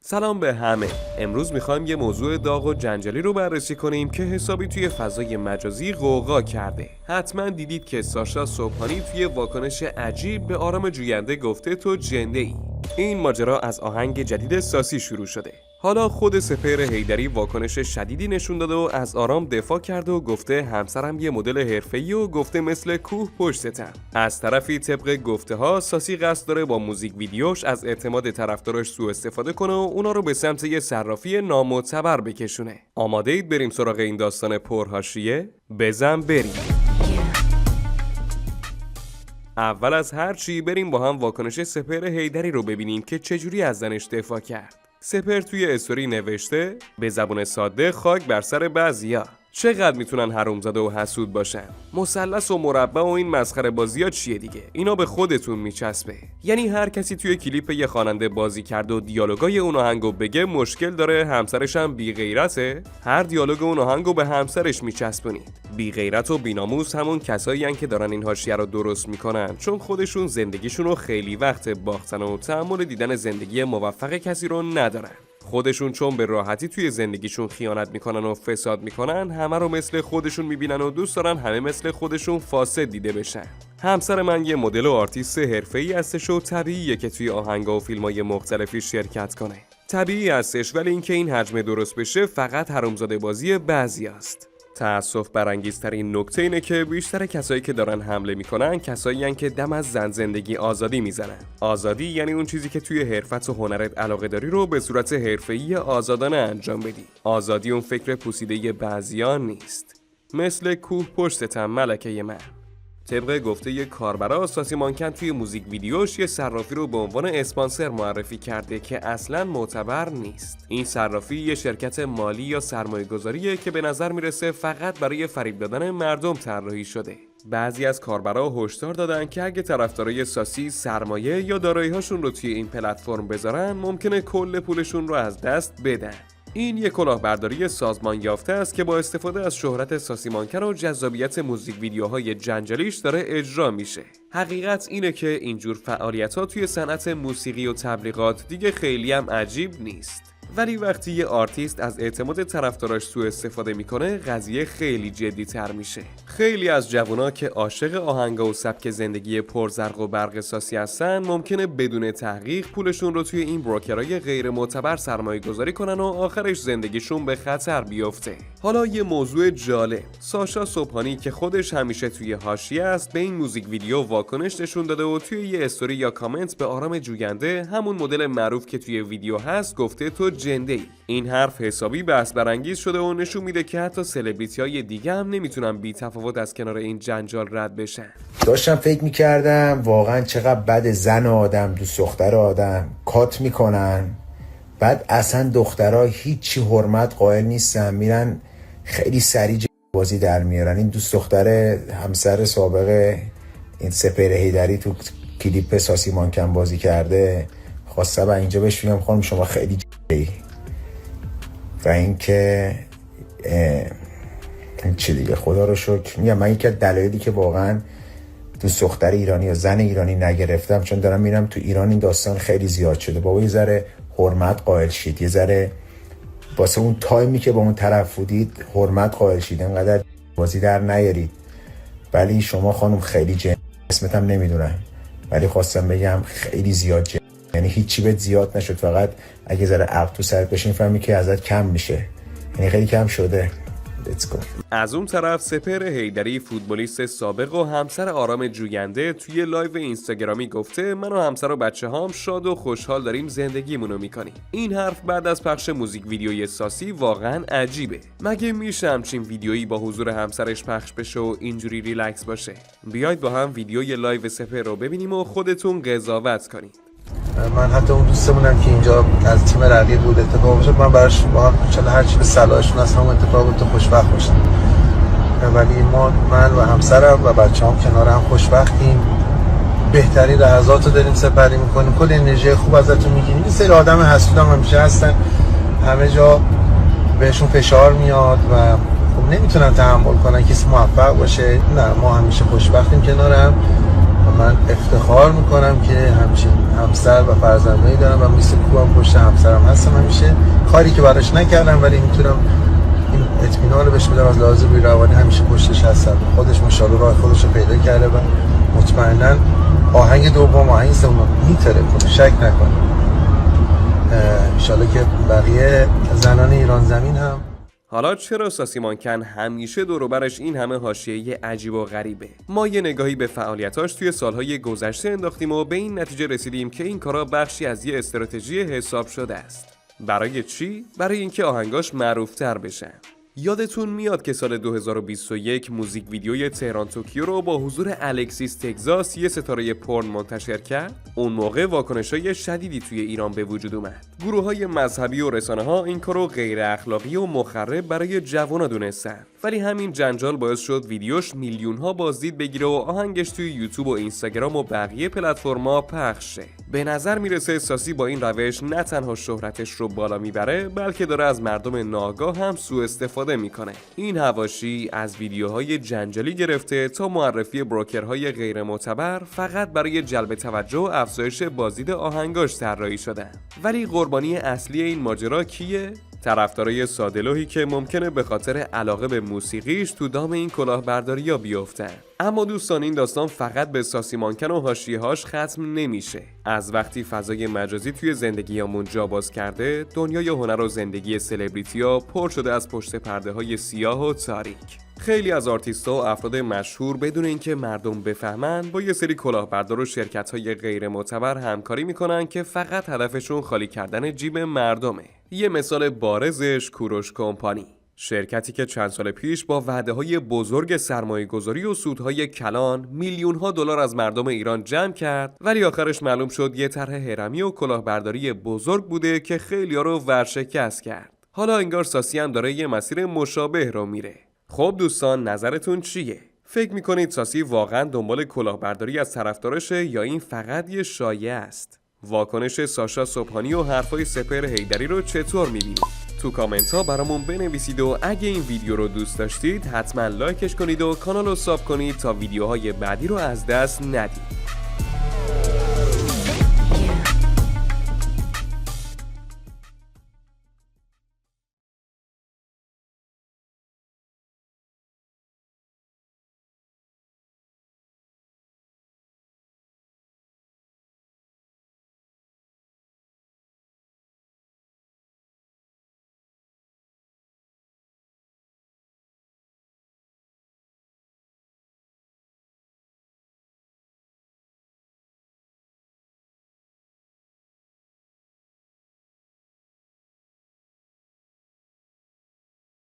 سلام به همه. امروز میخوایم یه موضوع داغ و جنجالی رو بررسی کنیم که حسابی توی فضای مجازی غوغا کرده. حتما دیدید که ساشا صبحانی توی واکنش عجیب به آرام جوینده گفته تو جنده ای. این ماجرا از آهنگ جدید ساسی شروع شده. حالا خود سپهر حیدری واکنش شدیدی نشون داده و از آرام دفاع کرده و گفته همسرم یه مدل حرفه‌ای و گفته مثل کوه پشتتم. از طرفی طبق گفته ها ساسی قصد داره با موزیک ویدیوش از اعتماد طرفداراش سوء استفاده کنه و اونا رو به سمت یه صرافی نامعتبر بکشونه. آماده اید بریم سراغ این داستان پرحاشیه؟ بزن بریم. اول از هر چی بریم با هم واکنش سپهر حیدری رو ببینیم که چجوری از زنش دفاع کرد. سپهر توی استوری نوشته به زبون ساده خاک بر سر بعضیا. چقدر میتونن حرومزاده و حسود باشن؟ مثلث و مربع و این مسخره بازی‌ها چیه دیگه؟ اینا به خودتون میچسبه. یعنی هر کسی توی کلیپ یه خواننده بازی کرده و دیالوگای اون آهنگو بگه مشکل داره، همسرش هم بی غیرته؟ هر دیالوگ اون آهنگو به همسرش میچسبونید. بی غیرت و بی‌ناموس همون کسایی هن که دارن این حاشیه رو درست میکنن، چون خودشون زندگیشون رو خیلی وقت باختن و تحمل دیدن زندگی موفق کسی رو ندارن. خودشون چون به راحتی توی زندگیشون خیانت میکنن و فساد میکنن، همه رو مثل خودشون میبینن و دوست دارن همه مثل خودشون فاسد دیده بشن. همسر من یه مدل و آرتیست حرفه‌ای هستش و طبیعیه که توی آهنگا و فیلمای مختلفی شرکت کنه. طبیعی هستش، ولی اینکه این حجم درست بشه فقط حرومزاده بازی بعضیاست. تأسف برانگیزترین نکته اینه که بیشتر کسایی که دارن حمله میکنن کسایی هن که دم از زن زندگی آزادی میزنن. آزادی یعنی اون چیزی که توی حرفت و هنرت علاقه داری رو به صورت حرفه‌ای آزادانه انجام بدی. آزادی اون فکر پوسیده بعضیان نیست. مثل کوه پشتتم ملکه من. طبق گفته یه کاربرا، ساسی مانکن توی موزیک ویدیوش یه صرافی رو به عنوان اسپانسر معرفی کرده که اصلاً معتبر نیست. این صرافی یه شرکت مالی یا سرمایه‌گذاریه که به نظر میرسه فقط برای فریب دادن مردم طراحی شده. بعضی از کاربرا هشدار دادن که اگه طرفدارای ساسی سرمایه یا دارایی‌هاشون رو توی این پلتفرم بذارن، ممکنه کل پولشون رو از دست بدن. این یک کلاهبرداری سازمان یافته است که با استفاده از شهرت ساسی مانکن و جذابیت موزیک ویدیوهای جنجالیش داره اجرا میشه. حقیقت اینه که اینجور فعالیت‌ها توی صنعت موسیقی و تبلیغات دیگه خیلی هم عجیب نیست. ولی وقتی یه آرتیست از اعتماد طرفداراش سوء استفاده میکنه، قضیه خیلی جدی تر میشه. خیلی از جوونا که عاشق آهنگا و سبک زندگی پرزرق و برق ساسی هستن، ممکنه بدون تحقیق پولشون رو توی این بروکرای غیر معتبر سرمایه گذاری کنن و آخرش زندگیشون به خطر بیفته. حالا یه موضوع جالب، ساشا صبحانی که خودش همیشه توی حاشیه است، به این موزیک ویدیو واکنش نشون داده و توی یه استوری یا کامنت به آرام جوینده، همون مدل معروف که توی ویدیو هست، گفته تو جنده ای. این حرف حسابی بحث برانگیز شده و نشون میده که حتی سلبریتی‌های دیگه هم نمیتونن بی تفاوت از کنار این جنجال رد بشن. داشتم فکر میکردم واقعا چقدر بد زن آدم دوست دختر آدم کات میکنن، بعد اصلا دخترها هیچی حرمت قائل نیستن، میرن خیلی سریع بازی در میارن. این دوست دختر همسر سابق این سپهر حیدری تو کلیپ ساسی مانکن بازی کرده، خواسته با اینجا بهش بگم خانم شما خیلی و اینکه چی دیگه، خدا رو شکر میگم من یکی از دلایلی که واقعا دوست دختر ایرانی یا زن ایرانی نگرفتم، چون دارم میرم تو ایران این داستان خیلی زیاد شده. بابا یه ذره حرمت قائل شید، یه ذره واسه اون تایمی که با اون طرف بودید حرمت قائل شید، انقدر بازی در نیارید. ولی شما خانم خیلی اسمت هم نمیدونم، ولی خواستم بگم خیلی زیاد یعنی هیچی بهت زیاد نشد، فقط اگه ذره عقل تو سرت بشین فهمی که ازت کم میشه، یعنی خیلی کم شده. از اون طرف سپهر حیدری فوتبالیست سابق و همسر آرام جوینده توی لایو اینستاگرامی گفته من و همسر و بچه‌هام شاد و خوشحال داریم زندگیمونو میکنیم. این حرف بعد از پخش موزیک ویدیوی ساسی واقعا عجیبه. مگه میشه همچین ویدیویی با حضور همسرش پخش بشه و اینجوری ریلکس باشه؟ بیاید با هم ویدیوی لایو سپهر رو ببینیم و خودتون قضاوت کنید. من حتی اون دوستمونم که اینجا از تیم رقیب بود اتفاق افتاد، من براش با چون هر چی به صلاحشون از همون اتفاق تو خوشبخت باشم. ولی من و همسرم و بچه‌ام کنار هم خوشبختیم، بهترین لحظات رو داریم سپری میکنیم، کل انرژی خوب ازتون میگیریم. این سری آدم حسود هم همیشه هستن، همه جا بهشون فشار میاد و خب نمیتونن تحمل کنن کسی موفق باشه. نه، ما همیشه خوشبختیم کنار هم و من افتخار میکنم که همچین همسر و فرزندانی دارم و میسه کوبم پشت همسرم هستم همیشه. کاری که براش نکردم ولی میتونم این اطمینان رو بهش بدم از لحاظ روی روانی همیشه پشتش هستم. خودش ماشاءالله راه خودش رو پیدا کرده و مطمئنا آهنگ دوم آهنگ سوم میتره کنه، شک نکنه. انشالله که بقیه زنان ایران زمین هم. حالا چرا ساسی مانکن همیشه دور و برش این همه حاشیه‌ای عجیب و غریبه؟ ما یه نگاهی به فعالیتاش توی سالهای گذشته انداختیم و به این نتیجه رسیدیم که این کارا بخشی از یه استراتژی حساب شده است. برای چی؟ برای اینکه آهنگاش معروف‌تر بشن. یادتون میاد که سال 2021 موزیک ویدیوی تهران توکیو رو با حضور الکسیس تگزاس یه ستاره پورن منتشر کرد؟ اون موقع واکنش‌های شدیدی توی ایران به وجود اومد. گروه‌های مذهبی و رسانه‌ها این کارو غیر اخلاقی و مخرب برای جوونا دونستن. ولی همین جنجال باعث شد ویدیوش میلیون‌ها بازدید بگیره و آهنگش توی یوتیوب و اینستاگرام و بقیه پلتفرم‌ها پخش شه. به نظر میرسه ساسی با این روش نه تنها شهرتش رو بالا میبره بلکه داره از مردم ناآگاه هم سوء استفاده میکنه. این حواشی از ویدیوهای جنجالی گرفته تا معرفی بروکرهای غیر معتبر فقط برای جلب توجه و افزایش بازدید آهنگاش طراحی شدن. ولی قربانی اصلی این ماجرا کیه؟ طرفدارای ساده‌لوحی که ممکنه به خاطر علاقه به موسیقیش تو دام این کلاهبرداری‌ها بیفتن. اما دوستان این داستان فقط به ساسی مانکن و حاشیه‌هاش ختم نمیشه. از وقتی فضای مجازی توی زندگیامون جا باز کرده، دنیای هنر و زندگی سلبریتی‌ها پر شده از پشت پرده‌های سیاه و تاریک. خیلی از آرتیست‌ها و افراد مشهور بدون اینکه مردم بفهمن با یه سری کلاهبردار و شرکت‌های غیر معتبر همکاری میکنن که فقط هدفشون خالی کردن جیب مردمه. یه مثال بارزش کوروش کمپانی، شرکتی که چند سال پیش با وعده‌های بزرگ سرمایه‌گذاری و سودهای کلان میلیون‌ها دلار از مردم ایران جمع کرد، ولی آخرش معلوم شد یه طرح هرمی و کلاهبرداری بزرگ بوده که خیلی‌ها رو ورشکست کرد. حالا انگار ساسی هم داره یه مسیر مشابه رو میره. خب دوستان نظرتون چیه؟ فکر میکنید ساسی واقعا دنبال کلاهبرداری از طرفدارشه یا این فقط یه شایعه است؟ واکنش ساشا صبحانی و حرفای سپهر حیدری رو چطور میبینید؟ تو کامنت ها برامون بنویسید و اگه این ویدیو رو دوست داشتید حتما لایکش کنید و کانال رو ساب کنید تا ویدیوهای بعدی رو از دست ندید.